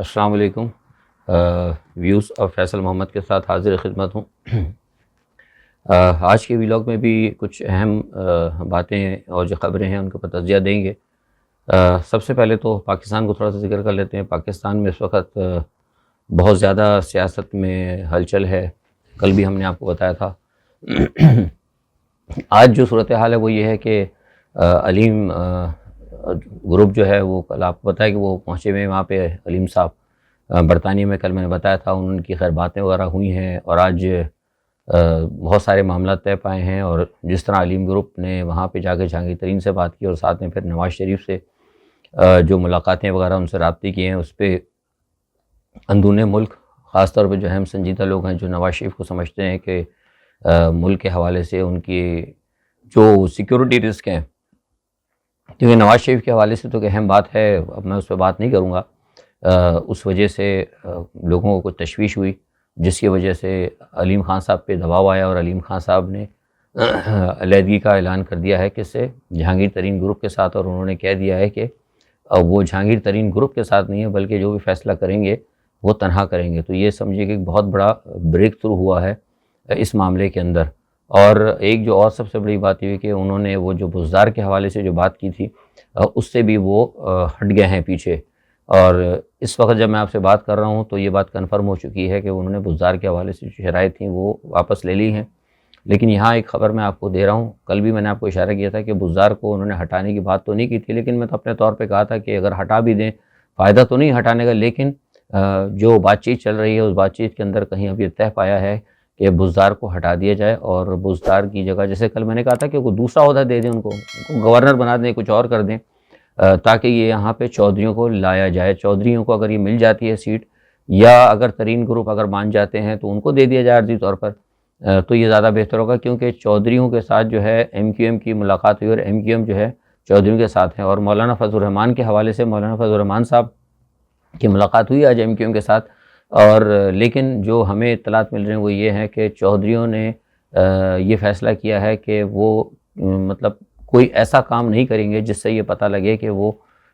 अस्सलाम वालेकुम। Views of Faisal Mohammad के साथ हाज़िर खिदमत हूँ। आज के व्लॉग में भी कुछ अहम बातें और जो ख़बरें हैं उनके ऊपर तज़किया देंगे। सबसे पहले तो पाकिस्तान को थोड़ा सा ज़िक्र कर लेते हैं। पाकिस्तान में इस वक्त बहुत ज़्यादा सियासत में हलचल है। कल भी हमने आपको बताया था। आज जो सूरत हाल है वो ये है कि अलीम ग्रुप जो है वो कल आपको पता है कि वो पहुँचे हुए हैं वहाँ पे। अलीम साहब बरतानिया में, कल मैंने बताया था, उनकी खैर बातें वगैरह हुई हैं और आज बहुत सारे मामला तय पाए हैं। और जिस तरह अलीम ग्रुप ने वहाँ पे जाके जहांगीर तरीन से बात की और साथ में फिर नवाज़ शरीफ से जो मुलाकातें वगैरह उनसे राब्ते किए हैं, उस पर अंदरूनी मुल्क ख़ास तौर पे जो अहम संजीदा लोग हैं जो नवाज़ शरीफ को समझते हैं कि मुल्क के हवाले से उनकी जो सिक्योरिटी रिस्क हैं, क्योंकि नवाज़ शरीफ के हवाले से तो एक अहम बात है, अब मैं उस पर बात नहीं करूँगा। उस वजह से लोगों को कुछ तशवीश हुई, जिसकी वजह से अलीम ख़ान साहब पे दबाव आया और अलीम ख़ान साहब ने अलहदगी का ऐलान कर दिया है किससे, जहांगीर तरीन ग्रुप के साथ। और उन्होंने कह दिया है कि वो जहांगीर तरीन ग्रुप के साथ नहीं है, बल्कि जो भी फ़ैसला करेंगे वो तनहा करेंगे। तो ये समझिए कि एक बहुत बड़ा ब्रेक थ्रू हुआ है इस मामले के अंदर। और एक जो और सबसे बड़ी बात ये है कि उन्होंने वो जो बुज़दार के हवाले से जो बात की थी, उससे भी वो हट गए हैं पीछे। और इस वक्त जब मैं आपसे बात कर रहा हूँ तो ये बात कन्फर्म हो चुकी है कि उन्होंने बुज़दार के हवाले से जो शराइत थी वो वापस ले ली हैं। लेकिन यहाँ एक ख़बर मैं आपको दे रहा हूँ, कल भी मैंने आपको इशारा किया था कि बुज़दार को उन्होंने हटाने की बात तो नहीं की थी, लेकिन मैं तो अपने तौर पे कहा था कि अगर हटा भी दें, फ़ायदा तो नहीं हटाने का, लेकिन जो बातचीत चल रही है उस बातचीत के अंदर कहीं अब ये तय पाया है कि बुज़दार को हटा दिया जाए और बुज़दार की जगह, जैसे कल मैंने कहा था कि कोई दूसरा ओहदा दे दें, उनको गवर्नर बना दें, कुछ और कर दें, ताकि ये यहाँ पे चौधरियों को लाया जाए। चौधरियों को अगर ये मिल जाती है सीट, या अगर तरीन ग्रुप अगर मान जाते हैं तो उनको दे दिया जाए अर्जी तौर पर, तो ये ज़्यादा बेहतर होगा। क्योंकि चौधरियों के साथ जो है MQM की मुलाकात हुई और MQM जो है चौधरियों के साथ है। और मौलाना फजल रहमान के हवाले से मौलाना फजल रहमान साहब की मुलाकात हुई आज MQM के साथ। और लेकिन जो हमें इत्तलात मिल रही हैं वो ये है कि चौधरियों ने ये फ़ैसला किया है कि वो मतलब कोई ऐसा काम नहीं करेंगे जिससे ये पता लगे कि वो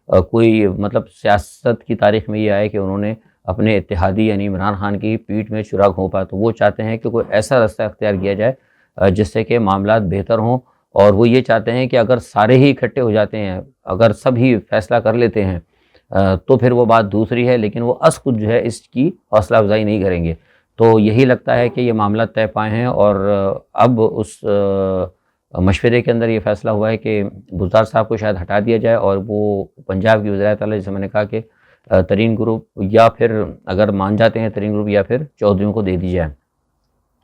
कोई मतलब सियासत की तारीख़ में ये आए कि उन्होंने अपने इत्तेहादी यानी इमरान खान की पीठ में छुरा घोंपा। तो वो चाहते हैं कि कोई ऐसा रास्ता अख्तियार किया जाए जिससे कि मामलात बेहतर हों। और वो ये चाहते हैं कि अगर सारे ही इकट्ठे हो जाते हैं, अगर सब ही फ़ैसला कर लेते हैं, तो फिर वो बात दूसरी है, लेकिन वो खुद जो है इसकी हौसला अफजाई नहीं करेंगे। तो यही लगता है कि ये मामला तय पाए हैं और अब उस मशवरे के अंदर ये फ़ैसला हुआ है कि बुज़दार साहब को शायद हटा दिया जाए और वो पंजाब की वज़ारत आला, जैसे मैंने कहा कि तरीन ग्रुप, या फिर अगर मान जाते हैं तरीन ग्रुप, या फिर चौधरियों को दे दी जाए।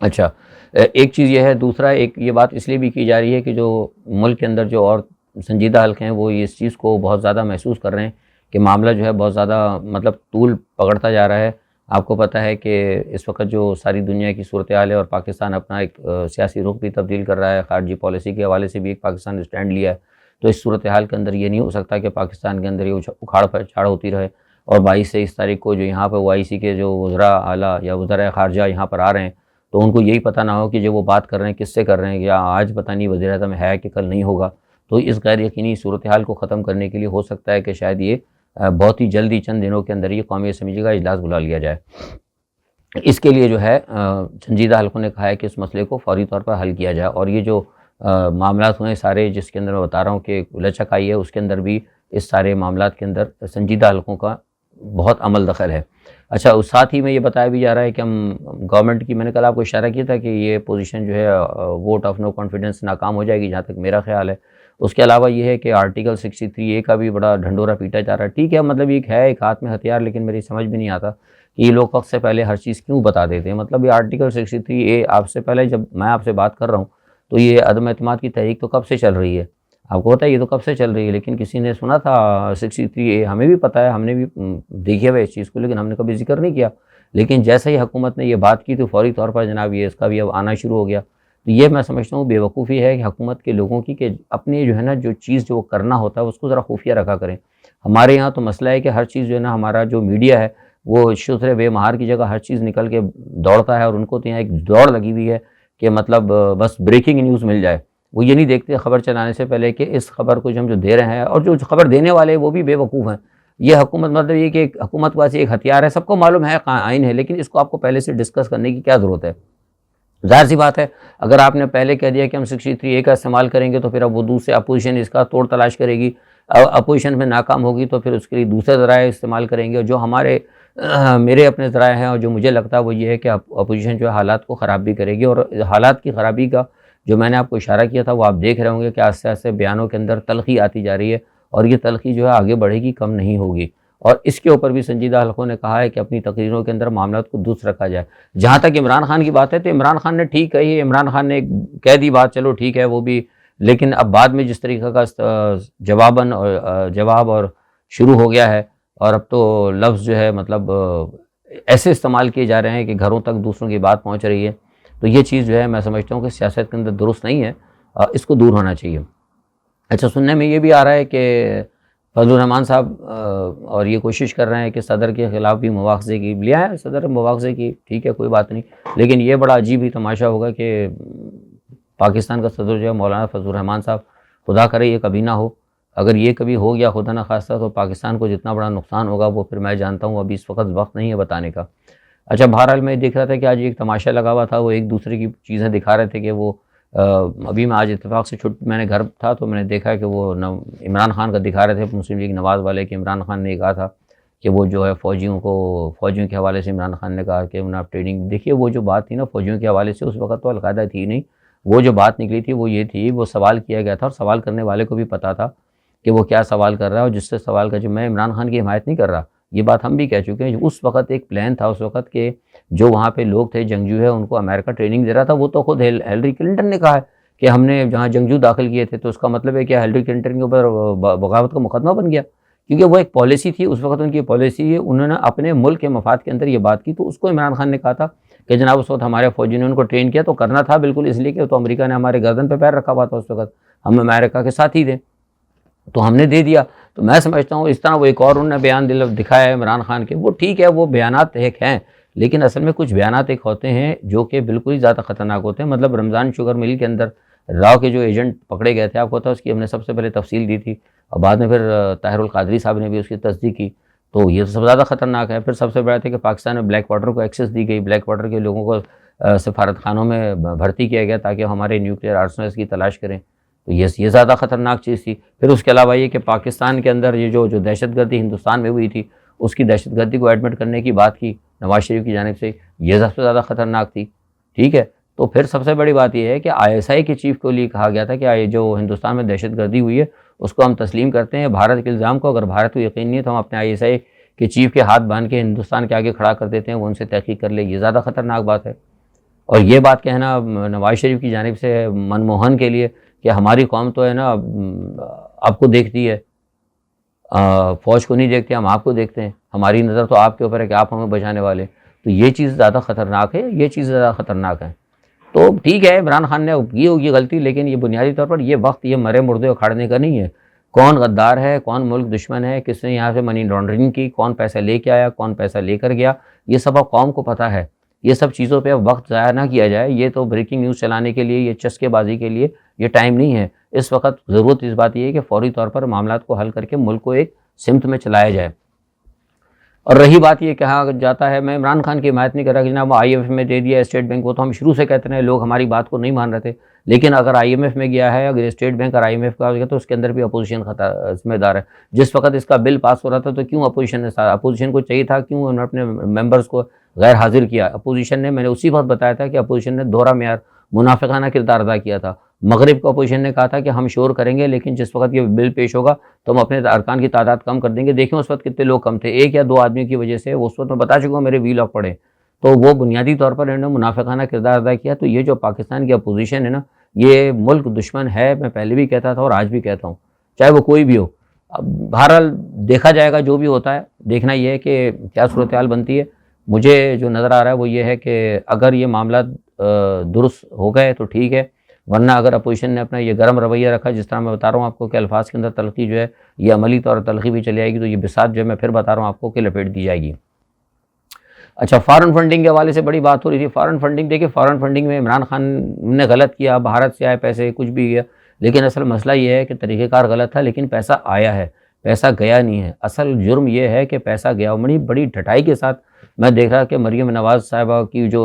अच्छा, एक चीज़ ये है। दूसरा, एक ये बात इसलिए भी की जा रही है कि जो मुल्क के अंदर जो और संजीदा हल्के हैं वो इस चीज़ को बहुत ज़्यादा महसूस कर रहे हैं कि मामला जो है बहुत ज़्यादा मतलब तूल पकड़ता जा रहा है। आपको पता है कि इस वक्त जो सारी दुनिया की सूरत हाल है और पाकिस्तान अपना एक सियासी रुख भी तब्दील कर रहा है, ख़ारजी पॉलिसी के हवाले से भी एक पाकिस्तान ने स्टैंड लिया है। तो इस सूरत हाल के अंदर ये नहीं हो सकता कि पाकिस्तान के अंदर ये उखाड़ पछाड़ होती रहे। और 22-23 तारीख को जो यहाँ पर OIC के जो वज़रा आला या वज़रा ख़ारजा यहाँ पर आ रहे हैं, तो उनको यही पता ना हो कि जो वो बात कर रहे हैं किससे कर रहे हैं, या आज पता नहीं वज़ीर-ए-आज़म है कि कल नहीं होगा। तो इस गैर यकीनी सूरत हाल को ख़त्म करने के लिए हो सकता है कि शायद ये बहुत ही जल्दी चंद दिनों के अंदर ये कौमी असम्बली का इजलास बुला लिया जाए। इसके लिए जो है संजीदा हल्कों ने कहा है कि इस मसले को फ़ौरी तौर पर हल किया जाए। और ये जो मामलात हुए सारे, जिसके अंदर मैं बता रहा हूँ कि लचक आई है, उसके अंदर भी इस सारे मामलात के अंदर संजीदा हल्कों का बहुत अमल दखल है। अच्छा, उस साथ ही में ये बताया भी जा रहा है कि हम गवर्नमेंट की, मैंने कल आपको इशारा किया था कि ये पोजीशन जो है वोट ऑफ नो कॉन्फिडेंस नाकाम हो जाएगी, जहाँ तक मेरा ख्याल है। उसके अलावा ये है कि आर्टिकल 63A का भी बड़ा ढंढोरा पीटा जा रहा है। ठीक है, मतलब एक है एक हाथ में हथियार, लेकिन मेरी समझ में नहीं आता कि ये लोग वक्त से पहले हर चीज़ क्यों बता देते हैं। मतलब ये आर्टिकल 63A, आपसे पहले जब मैं आपसे बात कर रहा हूँ तो ये अदम एतमाद की तहरीक तो कब से चल रही है, आपको पता है, ये तो कब से चल रही है। लेकिन किसी ने सुना था 63A, हमें भी पता है, हमने भी देखी है इस चीज़ को, लेकिन हमने कभी जिक्र नहीं किया। लेकिन जैसे ही हुकूमत ने ये बात की तो फ़ौरी तौर पर जनाब ये इसका भी अब आना शुरू हो गया। तो ये मैं समझता हूँ बेवकूफ़ी है कि हुकूमत के लोगों की, कि अपनी जो है ना जो चीज़ जो करना होता है उसको ज़रा खुफिया रखा करें। हमारे यहाँ तो मसला है कि हर चीज़ जो है ना, हमारा जो मीडिया है वो शुसरे बेमहार की जगह हर चीज़ निकल के दौड़ता है, और उनको तो यहाँ एक दौड़ लगी हुई है कि मतलब बस ब्रेकिंग न्यूज़ मिल जाए। वो ये नहीं देखते खबर चलाने से पहले कि इस खबर को जो हम जो दे रहे हैं, और जो खबर देने वाले हैं वो भी बेवकूफ़ हैं। ये हुकूमत मतलब ये कि हुकूमत के पास एक हथियार है, सबको मालूम है आइन है, लेकिन इसको आपको पहले से डिस्कस करने की क्या ज़रूरत है। ज़ाहिर सी बात है, अगर आपने पहले कह दिया कि हम 63A का इस्तेमाल करेंगे तो फिर अब वो दूसरे अपोजिशन इसका तोड़ तलाश करेगी, अपोजिशन में नाकाम होगी तो फिर उसके लिए दूसरे ज़राए इस्तेमाल करेंगे। और जो हमारे मेरे अपने ज़राए हैं और जो मुझे लगता है वो ये है कि अपोजिशन जो है हालात को ख़राब भी करेगी, और हालात की ख़राबी का जो मैंने आपको इशारा किया था वो आप देख रहे होंगे कि आस्ते आस्ते बयानों के अंदर तलखी आती जा रही है, और ये तलखी जो है आगे बढ़ेगी, कम नहीं होगी। और इसके ऊपर भी संजीदा हलकों ने कहा है कि अपनी तकरीरों के अंदर मामला को दुरुस्त रखा जाए। जहाँ तक इमरान खान की बात है तो इमरान खान ने ठीक कही है, इमरान खान ने कह दी बात, चलो ठीक है वो भी, लेकिन अब बाद में जिस तरीके का जवाबन और जवाब और शुरू हो गया है, और अब तो लफ्ज़ जो है मतलब ऐसे इस्तेमाल किए जा रहे हैं कि घरों तक दूसरों की बात पहुँच रही है, तो ये चीज़ जो है मैं समझता हूँ कि सियासत के अंदर दुरुस्त नहीं है, इसको दूर होना चाहिए। अच्छा, सुनने में ये भी आ रहा है कि फजलुर रहमान साहब और ये कोशिश कर रहे हैं कि सदर के ख़िलाफ़ भी मुआवज़े की लिया है, सदर मुआवज़े की, ठीक है कोई बात नहीं, लेकिन ये बड़ा अजीब ही तमाशा होगा कि पाकिस्तान का सदर जो है मौलाना फजलुर रहमान साहब, खुदा करे ये कभी ना हो, अगर ये कभी हो गया खुदा न खास्ता तो पाकिस्तान को जितना बड़ा नुकसान होगा वो फिर मैं जानता हूँ, अभी इस वक्त नहीं है बताने का। अच्छा, बहरहाल मैं देख रहा था कि आज एक तमाशा लगा हुआ था, वो एक दूसरे की चीज़ें दिखा रहे थे कि वो अभी मैं आज इत्तेफाक से मैंने घर था तो मैंने देखा कि वो इमरान खान का दिखा रहे थे, मुस्लिम लीग नवाज़ वाले, कि इमरान खान ने कहा था कि वो जो है फ़ौजियों के हवाले से इमरान खान ने कहा कि उन्हें आप ट्रेनिंग, देखिए वो जो बात थी ना फ़ौजियों के हवाले से, उस वक्त तो अलकायदा थी नहीं, वो जो बात निकली थी वो ये थी, वो सवाल किया गया था और सवाल करने वाले को भी पता था कि वो क्या सवाल कर रहा है, और जिससे सवाल का, जो मैं इमरान खान की हिमायत नहीं कर रहा, ये बात हम भी कह चुके हैं। उस वक्त एक प्लान था उस वक्त के, जो वहाँ पे लोग थे जंगजू है, उनको अमेरिका ट्रेनिंग दे रहा था, वो तो खुद हिलरी क्लिंटन ने कहा है कि हमने जहाँ जंगजू दाखिल किए थे, तो उसका मतलब है कि हिलरी क्लिंटन के ऊपर बगावत का मुकदमा बन गया, क्योंकि वो एक पॉलिसी थी उस वक्त, उनकी पॉलिसी है, उन्होंने अपने मुल्क के मफाद के अंदर ये बात की। तो उसको इमरान खान ने कहा था कि जनाब उस वक्त हमारे फौजी ने उनको ट्रेन किया, तो करना था बिल्कुल, इसलिए कि तो अमेरिका ने हमारे गर्दन पर पैर रखा हुआ था उस वक्त, हम अमेरिका के साथ ही थे, तो हमने दे दिया। तो मैं समझता हूँ इस तरह वो एक और उन्होंने बयान दिखाया है इमरान खान के, वो ठीक है, वो बयानात एक हैं, लेकिन असल में कुछ बयानात एक होते हैं जो कि बिल्कुल ही ज़्यादा ख़तरनाक होते हैं। मतलब रमज़ान शुगर मिल के अंदर राव के जो एजेंट पकड़े गए थे, आपको पता है, उसकी हमने सबसे पहले तफसील दी थी, और बाद में फिर ताहिरुल कादरी साहब ने भी उसकी तस्दीक की, तो ये तो सबसे ज़्यादा ख़तरनाक है। फिर सबसे बड़ा था कि पाकिस्तान में ब्लैक वाटर को एक्सेस दी गई, ब्लैक वाटर के लोगों को सफारत खानों में भर्ती किया गया ताकि हमारे न्यूक्लियर आर्सनल्स की तलाश करें, तो ये ज़्यादा ख़तरनाक चीज़ थी। फिर उसके अलावा ये कि पाकिस्तान के अंदर ये जो दहशतगर्दी हिंदुस्तान में हुई थी, उसकी दहशतगर्दी को एडमिट करने की बात की नवाज शरीफ की जानिब से, ये सबसे ज़्यादा ख़तरनाक थी, ठीक है। तो फिर सबसे बड़ी बात यह है कि ISI के चीफ़ को लिए कहा गया था कि जो हिंदुस्तान में दहशतगर्दी हुई है उसको हम तस्लीम करते हैं, भारत के इल्ज़ाम को, अगर भारत को यकीन नहीं है तो हम अपने ISI के चीफ़ के हाथ बांध के हिंदुस्तान के आगे खड़ा कर देते हैं, वो उनसे तहकीक कर ले, ये ज़्यादा ख़तरनाक बात है। और ये बात कहना नवाज शरीफ की जानिब से मनमोहन के लिए कि हमारी कौम तो है ना आपको देखती है, फ़ौज को नहीं देखते, हम आपको देखते हैं, हमारी नज़र तो आपके ऊपर है कि आप हमें बचाने वाले, तो ये चीज़ ज़्यादा ख़तरनाक है, ये चीज़ ज़्यादा ख़तरनाक है। तो ठीक है, इमरान खान ने की होगी गलती, लेकिन ये बुनियादी तौर पर ये वक्त ये मरे मुर्दे उखाड़ने का नहीं है। कौन गद्दार है, कौन मुल्क दुश्मन है, किसने यहाँ से मनी लॉन्ड्रिंग की, कौन पैसा लेके आया, कौन पैसा लेकर गया, ये सब अब कौम को पता है। ये सब चीज़ों पे अब वक्त ज़ाया ना किया जाए, ये तो ब्रेकिंग न्यूज़ चलाने के लिए, ये चस्केबाजी के लिए ये टाइम नहीं है। इस वक्त ज़रूरत इस बात ये है कि फ़ौरी तौर पर मामलात को हल करके मुल्क को एक सिमत में चलाया जाए। और रही बात ये कहा जाता है, मैं इमरान खान की हिमायत नहीं कर रहा कि जनाब IMF में दे दिया स्टेट बैंक, वो तो हम शुरू से कहते रहे, लोग हमारी बात को नहीं मान रहे थे, लेकिन अगर IMF में गया है, अगर स्टेट बैंक और IMF का गया तो उसके अंदर भी अपोजिशन जिम्मेदार है। जिस वक्त इसका बिल पास हो रहा था तो क्यों अपोजिशन को चाहिए था, क्यों उन्होंने अपने मेंबर्स को गैर हाजिर किया अपोजिशन ने? मैंने उसी वक्त बताया था कि अपोजिशन ने दोहरा मेयार मुनाफिकाना किरदार अदा किया था। मगरिब को अपोजिशन ने कहा था कि हम शोर करेंगे, लेकिन जिस वक्त ये बिल पेश होगा तो हम अपने अरकान की तादाद कम कर देंगे। देखें उस वक्त कितने लोग कम थे, 1 या 2 आदमियों की वजह से, उस वक्त मैं बता चुका हूँ, मेरे वीलॉग पढ़े, तो वो बुनियादी तौर पर इन्होंने मुनाफिकाना किरदार अदा किया। तो ये जो पाकिस्तान की अपोजिशन है ना, ये मुल्क दुश्मन है, मैं पहले भी कहता था और आज भी कहता हूँ, चाहे वो कोई भी हो। अब बहरहाल देखा जाएगा, जो भी होता है, देखना ये है कि क्या सूरत हाल बनती है। मुझे जो नज़र आ रहा है वो ये है कि अगर ये मामला दुरुस्त हो गए तो ठीक है, वरना अगर अपोजिशन ने अपना ये गर्म रवैया रखा, जिस तरह मैं बता रहा हूँ आपको कि अल्फाज के अंदर तलखी जो है ये अमली तौर पर तलखी भी चली आएगी, तो ये बिसात जो है मैं फिर बता रहा हूँ आपको कि लपेट दी जाएगी। अच्छा, फ़ॉरेन फंडिंग के हवाले से बड़ी बात हो रही थी। फ़ॉरेन फंडिंग, देखिए फ़ॉरेन फंडिंग में इमरान खान ने गलत किया, भारत से आए पैसे कुछ भी किया, लेकिन असल मसला ये है कि तरीक़ेकार गलत था, लेकिन पैसा आया है। पैसा गया नहीं है। असल जुर्म ये है कि पैसा गया। और बड़ी बड़ी ढटाई के साथ मैं देख रहा कि मरीम नवाज़ साहिबा की जो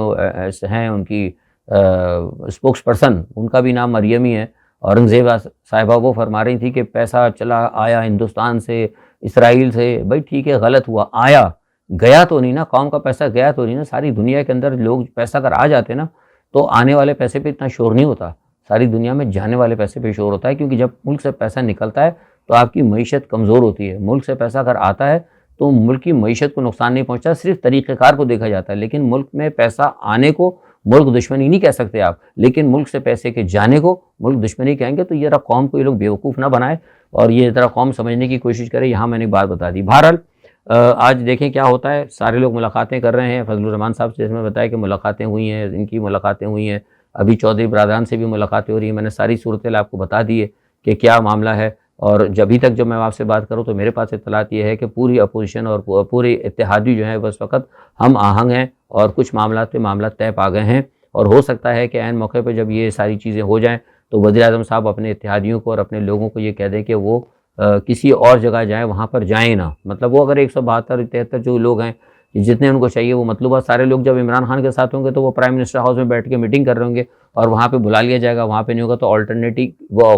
हैं उनकी स्पोक्स पर्सन, उनका भी नाम मरियम ही है, औरंगज़ेब साहिबा, वो फरमा रही थी कि पैसा चला आया हिंदुस्तान से, इसराइल से। भाई ठीक है, गलत हुआ, आया, गया तो नहीं ना, कौम का पैसा गया तो नहीं ना। सारी दुनिया के अंदर लोग पैसा अगर आ जाते ना तो आने वाले पैसे पे इतना शोर नहीं होता, सारी दुनिया में जाने वाले पैसे पे शोर होता है। क्योंकि जब मुल्क से पैसा निकलता है तो आपकी मईशत कमज़ोर होती है। मुल्क से पैसा अगर आता है तो मुल्क की मईशत को नुकसान नहीं पहुँचता, सिर्फ तरीक़ेकार को देखा जाता है। लेकिन मुल्क में पैसा आने को मुल्क दुश्मनी नहीं कह सकते आप, लेकिन मुल्क से पैसे के जाने को मुल्क दुश्मनी कहेंगे। तो ये ज़रा कौम को ये लोग बेवकूफ़ ना बनाए और ये ज़रा कौम समझने की कोशिश करे। यहाँ मैंने एक बात बता दी। बहरहाल आज देखें क्या होता है, सारे लोग मुलाकातें कर रहे हैं। फजलुर रहमान साहब से इसमें बताया कि मुलाकातें हुई हैं, इनकी मुलाकातें हुई हैं, अभी चौधरी बरादरान से भी मुलाकातें हो रही हैं। मैंने सारी सूरत आपको बता दी है कि क्या मामला है। और अभी तक जब मैं आपसे बात करूँ तो मेरे पास इत्तलात ये है कि पूरी अपोजिशन और पूरे इत्तेहादी जो है बस वक्त हम आहंग हैं और कुछ मामला पे मामला तय पा गए हैं। और हो सकता है कि ऐन मौके पर जब ये सारी चीज़ें हो जाएँ तो वज़ीर-ए-आज़म साहब अपने इत्तेहादियों को और अपने लोगों को ये कह दें कि वो किसी और जगह जाएँ, वहाँ पर जाएँ ना। मतलब वो अगर 172-73 जो लोग हैं, जितने उनको चाहिए वो मतलूबा सारे लोग जब इमरान खान के साथ होंगे तो वो प्राइम मिनिस्टर हाउस में बैठ के मीटिंग कर रहे होंगे और वहाँ पे बुला लिया जाएगा, वहाँ पे नहीं होगा तो अल्टरनेटिव वो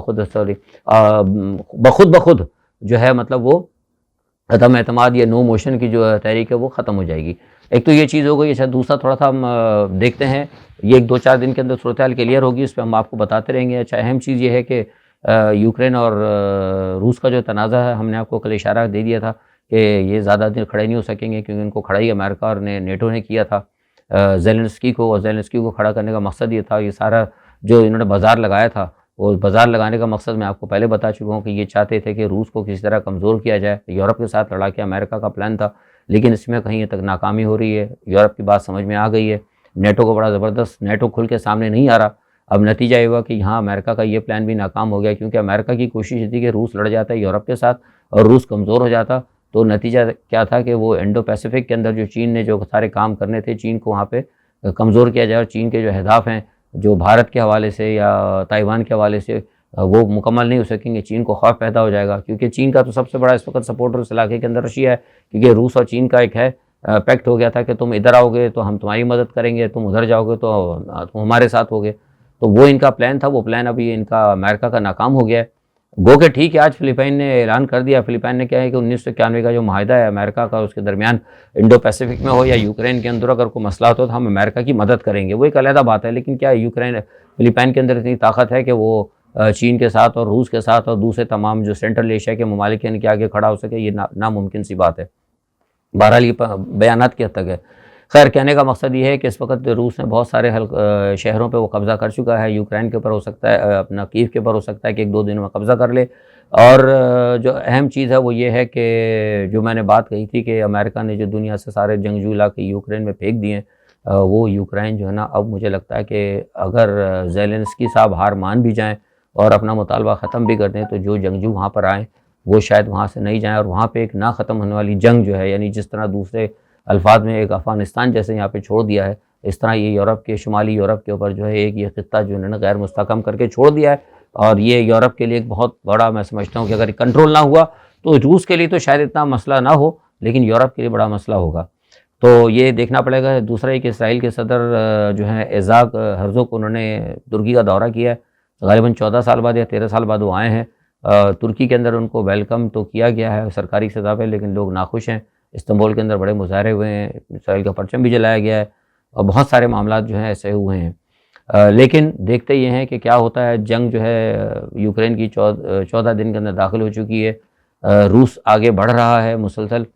खुद बखुद जो है मतलब वो अदम एतमाद या नो मोशन की जो तहरीक है वो ख़त्म हो जाएगी। एक तो ये चीज़ हो गई। अच्छा, दूसरा थोड़ा सा हम देखते हैं, ये 1-2-4 दिन के अंदर सूरत हाल क्लियर होगी, इस पर हम आपको बताते रहेंगे। अच्छा, अहम चीज़ ये है कि यूक्रेन और रूस का जो तनाज़ा है, हमने आपको कल इशारा दे दिया था कि ये ज़्यादा दिन खड़े नहीं हो सकेंगे, क्योंकि इनको खड़ा ही अमेरिका और नेटो ने किया था ज़ेलेंस्की को। और ज़ेलेंस्की को खड़ा करने का मकसद ये था, ये सारा जो इन्होंने बाज़ार लगाया था, वो बाज़ार लगाने का मकसद मैं आपको पहले बता चुका हूँ कि ये चाहते थे कि रूस को किसी तरह कमज़ोर किया जाए। यूरोप के साथ लड़ा के अमेरिका का प्लान था, लेकिन इसमें कहीं तक नाकामी हो रही है। यूरोप की बात समझ में आ गई है, नेटो को बड़ा ज़बरदस्त, नेटो खुल के सामने नहीं आ रहा। अब नतीजा ये हुआ कि यहाँ अमेरिका का ये प्लान भी नाकाम हो गया, क्योंकि अमेरिका की कोशिश थी कि रूस लड़ जाता है यूरोप के साथ और रूस कमज़ोर हो जाता। तो नतीजा क्या था कि वो इंडो पैसिफिक के अंदर जो चीन ने जो सारे काम करने थे, चीन को वहाँ पे कमज़ोर किया जाए और चीन के जो अहदाफ़ हैं जो भारत के हवाले से या ताइवान के हवाले से वो मुकम्मल नहीं हो सकेंगे। चीन को खौफ पैदा हो जाएगा, क्योंकि चीन का तो सबसे बड़ा इस वक्त सपोर्टर उस इलाके के अंदर रशिया है, क्योंकि रूस और चीन का एक है पैक्ट हो गया था कि तुम इधर आओगे तो हम तुम्हारी मदद करेंगे, तुम उधर जाओगे तो तुम हमारे साथ होगे। तो वो इनका प्लान था, वो प्लान अभी इनका अमेरिका का नाकाम हो गया है। गो के ठीक है, आज फ़िलिपाइन ने ऐलान कर दिया। फ़िलिपाइन ने क्या है कि 1991 का जो माहिदा है अमेरिका का, उसके दरमियान इंडो पैसिफिक में हो या यूक्रेन के अंदर अगर कोई मसला हो तो हम अमेरिका की मदद करेंगे। वो एक अलहदा बात है, लेकिन क्या यूक्रेन फ़िलिपाइन के अंदर इतनी ताकत है कि वो चीन के साथ और रूस के साथ और दूसरे तमाम जो सेंट्रल एशिया के ममालिक हैं इनके आगे खड़ा हो सके? ये नामुमकिन सी बात है। बहरहाल ये बयानात की हद तक है। खैर, कहने का मकसद ये है कि इस वक्त रूस ने बहुत सारे शहरों पे वो कब्ज़ा कर चुका है। यूक्रेन के ऊपर हो सकता है, अपना कीव के ऊपर हो सकता है कि 1-2 दिन में कब्ज़ा कर ले। और जो अहम चीज़ है वो ये है कि जो मैंने बात कही थी कि अमेरिका ने जो दुनिया से सारे जंगजू इलाके यूक्रेन में फेंक दिए हैं, वो यूक्रेन जो है ना, अब मुझे लगता है कि अगर ज़ेलेंस्की साहब हार मान भी जाएँ और अपना मुतालबा ख़त्म भी कर दें तो जो जंगजू वहाँ पर आएँ वो शायद वहाँ से नहीं जाएँ और वहाँ पे एक ना ख़त्म होने वाली जंग जो है, यानी जिस तरह दूसरे अल्फाज में एक अफ़गानिस्तान जैसे यहाँ पे छोड़ दिया है, इस तरह ये यूरोप के शुमाली यूरोप के ऊपर जो है एक ये ख़ित्ता जो इन्होंने गैर मुस्तहकम करके छोड़ दिया है। और ये यूरोप के लिए एक बहुत बड़ा, मैं समझता हूँ कि अगर कंट्रोल ना हुआ तो रूस के लिए तो शायद इतना मसला ना हो, लेकिन यूरोप के लिए बड़ा मसला होगा। तो ये देखना पड़ेगा। दूसरा एक इसराइल के सदर जो हैं इज़ाक हर्ज़ोग, उन्होंने तुर्की का दौरा किया है। ग़ालिबन 14 साल बाद या 13 साल बाद वो आए हैं। तुर्की के अंदर उनको वेलकम तो किया गया है सरकारी सतह पे, लेकिन लोग नाखुश हैं। इस्तांबुल के अंदर बड़े मुजाहरे हुए हैं, इसराइल का परचम भी जलाया गया है और बहुत सारे मामला जो हैं ऐसे हुए हैं। लेकिन देखते ये हैं कि क्या होता है। जंग जो है यूक्रेन की 14 दिन के अंदर दाखिल हो चुकी है। रूस आगे बढ़ रहा है मुसलसल,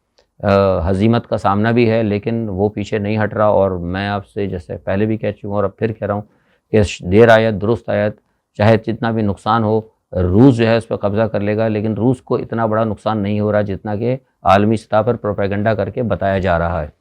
हज़ीमत का सामना भी है, लेकिन वो पीछे नहीं हट रहा। और मैं आपसे जैसे पहले भी कह चुका हूँ और अब फिर कह रहा हूँ कि देर आयत दुरुस्त आयत, चाहे जितना भी नुकसान हो, रूस जो है उस पर कब्ज़ा कर लेगा। लेकिन रूस को इतना बड़ा नुकसान नहीं हो रहा जितना कि आलमी सतह पर प्रोपेगेंडा करके बताया जा रहा है।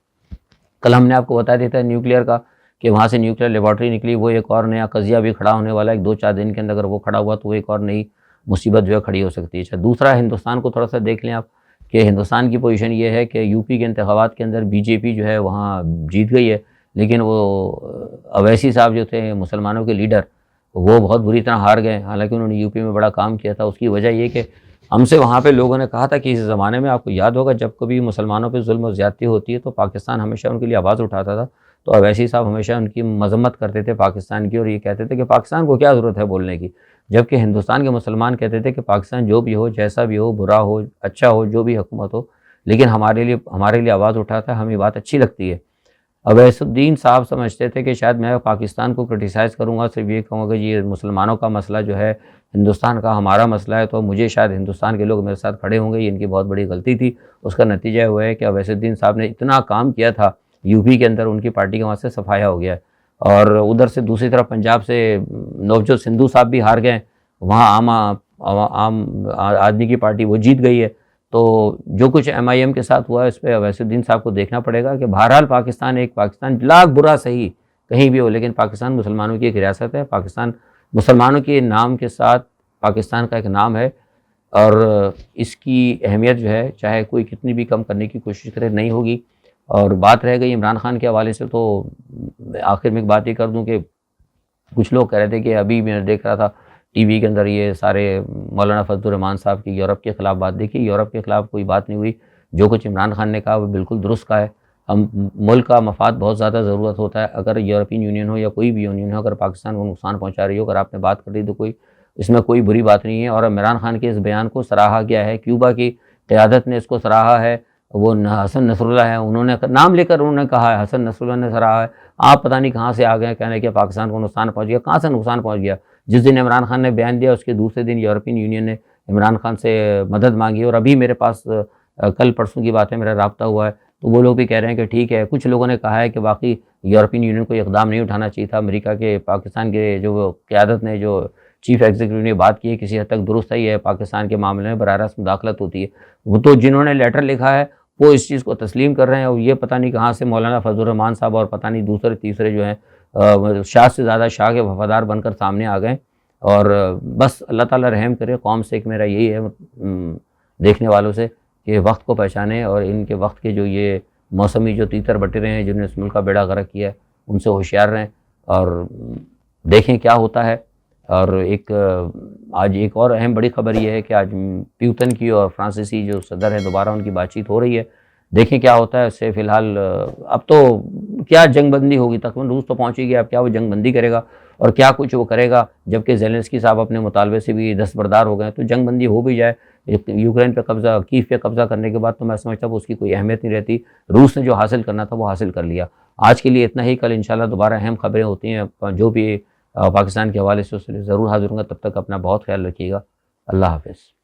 कल हमने आपको बता दिया था न्यूक्लियर का कि वहाँ से न्यूक्लियर लेबॉर्ट्री निकली, वो एक और नया कज़िया भी खड़ा होने वाला है। 2-4 दिन के अंदर अगर वो खड़ा हुआ तो वो एक और नई मुसीबत जो है खड़ी हो सकती है। अच्छा, दूसरा हिंदुस्तान को थोड़ा सा देख लें आप कि हिंदुस्तान की पोजीशन ये है कि यूपी के इंतखाबात के अंदर बीजेपी जो है वहाँ जीत गई है, लेकिन वो अवैसी साहब जो थे मुसलमानों के लीडर, वो बहुत बुरी तरह हार गए। हालांकि उन्होंने यूपी में बड़ा काम किया था। उसकी वजह ये कि हमसे वहाँ पे लोगों ने कहा था कि इस ज़माने में आपको याद होगा जब कभी मुसलमानों पे जुल्म और ज़्यादती होती है तो पाकिस्तान हमेशा उनके लिए आवाज़ उठाता था। तो अवैसी साहब हमेशा उनकी मज़म्मत करते थे पाकिस्तान की और ये कहते थे कि पाकिस्तान को क्या ज़रूरत है बोलने की। जबकि हिंदुस्तान के मुसलमान कहते थे कि पाकिस्तान जो भी हो, जैसा भी हो, बुरा हो, अच्छा हो, जो भी हुकूमत हो, लेकिन हमारे लिए आवाज़ उठाता है, हमें ये बात अच्छी लगती है। अवैसुद्दीन साहब समझते थे कि शायद मैं पाकिस्तान को क्रिटिसाइज़ करूँगा, सिर्फ़ ये कहूँगा कि ये मुसलमानों का मसला जो है, हिंदुस्तान का हमारा मसला है, तो मुझे शायद हिंदुस्तान के लोग मेरे साथ खड़े होंगे, ये इनकी बहुत बड़ी गलती थी। उसका नतीजा हुआ है कि अवैसुद्दीन साहब ने इतना काम किया था, यूपी के अंदर उनकी पार्टी का वहाँ से सफाया हो गया है। और उधर से दूसरी तरफ पंजाब से नवजोत सिद्धू साहब भी हार गए, वहाँ आम आदमी की पार्टी वो जीत गई है। तो जो कुछ एमआईएम के साथ हुआ है इस पे अवैसुद्दीन साहब को देखना पड़ेगा कि बहरहाल पाकिस्तान लाख बुरा सही कहीं भी हो, लेकिन पाकिस्तान मुसलमानों की एक रियासत है। पाकिस्तान मुसलमानों के नाम के साथ पाकिस्तान का एक नाम है और इसकी अहमियत जो है चाहे कोई कितनी भी कम करने की कोशिश करे नहीं होगी। और बात रह गई इमरान खान के हवाले से, तो आखिर में एक बात ये कर दूं कि कुछ लोग कह रहे थे कि अभी मैं देख रहा था टीवी के अंदर ये सारे मौलाना फजलुर रहमान साहब की यूरोप के ख़िलाफ़ बात। देखी, यूरोप के ख़िलाफ़ कोई बात नहीं हुई। जो कुछ इमरान खान ने कहा वो बिल्कुल दुरुस्त कहा है। हम मुल्क का मफाद बहुत ज़्यादा ज़रूरत होता है। अगर यूरोपियन यूनियन हो या कोई भी यूनियन हो, अगर पाकिस्तान को नुकसान पहुँचा रही हो, अगर आपने बात कर ली तो कोई इसमें कोई बुरी बात नहीं है। और इमरान खान के इस बयान को सराहा गया है, क्यूबा की क़यादत ने इसको सराहा है। वो हसन नसरुल्लाह है, उन्होंने नाम लेकर उन्होंने कहा है, हसन नसरुल्लाह ने सराहा है। आप पता नहीं कहाँ से आ गए कहने कि पाकिस्तान को नुकसान पहुँच गया। कहाँ से नुकसान पहुँच गया? जिस दिन इमरान खान ने बयान दिया उसके दूसरे दिन यूरोपियन यूनियन ने इमरान खान से मदद मांगी। और अभी मेरे पास कल परसों की बात है, मेरा राब्ता हुआ है, तो वो लोग भी कह रहे हैं कि ठीक है। कुछ लोगों ने कहा है कि वाकई यूरोपियन यूनियन को इकदाम नहीं उठाना चाहिए था। अमेरिका के पाकिस्तान के जो क़यादत ने, जो चीफ एग्जीक्यूटिव ने बात की है, किसी हद तक दुरुस्त ही है। पाकिस्तान के मामले में बराह रास्त मुदाखलत होती है। वो तो जिन्होंने लेटर लिखा है वो इस चीज़ को तस्लीम कर रहे हैं। और ये पता नहीं कहाँ से मौलाना फजलुर रहमान साहब और पता नहीं दूसरे तीसरे जो हैं शाह से ज़्यादा शाह के वफादार बनकर सामने आ गए। और बस अल्लाह ताला रहम करे कौम से। एक मेरा यही है देखने वालों से कि वक्त को पहचाने और इनके वक्त के जो ये मौसमी जो तीतर बटेरे हैं जिन्होंने इस मुल्क का बेड़ा गर्क किया है उनसे होशियार रहें और देखें क्या होता है। और आज एक और अहम बड़ी खबर ये है कि आज प्यूतन की और फ्रांसीसी जो सदर है दोबारा उनकी बातचीत हो रही है। देखें क्या होता है इससे। फ़िलहाल अब तो क्या जंगबंदी होगी, तकरीबन रूस तो पहुँच ही गया। अब क्या वो जंगबंदी करेगा और क्या कुछ वो करेगा, जबकि ज़ेलेंस्की साहब अपने मुतालबे से भी दस्तबरदार हो गए। तो जंगबंदी हो भी जाए, यूक्रेन पे कब्ज़ा, कीव पे कब्ज़ा करने के बाद तो मैं समझता हूँ उसकी कोई अहमियत नहीं रहती। रूस ने जो हासिल करना था वो हासिल कर लिया। आज के लिए इतना ही। कल इंशाल्लाह दोबारा अहम खबरें होती हैं जो भी पाकिस्तान के हवाले से उससे ज़रूर हाज़िर होंगे। तब तक अपना बहुत ख्याल रखिएगा। अल्लाह हाफ़िज़।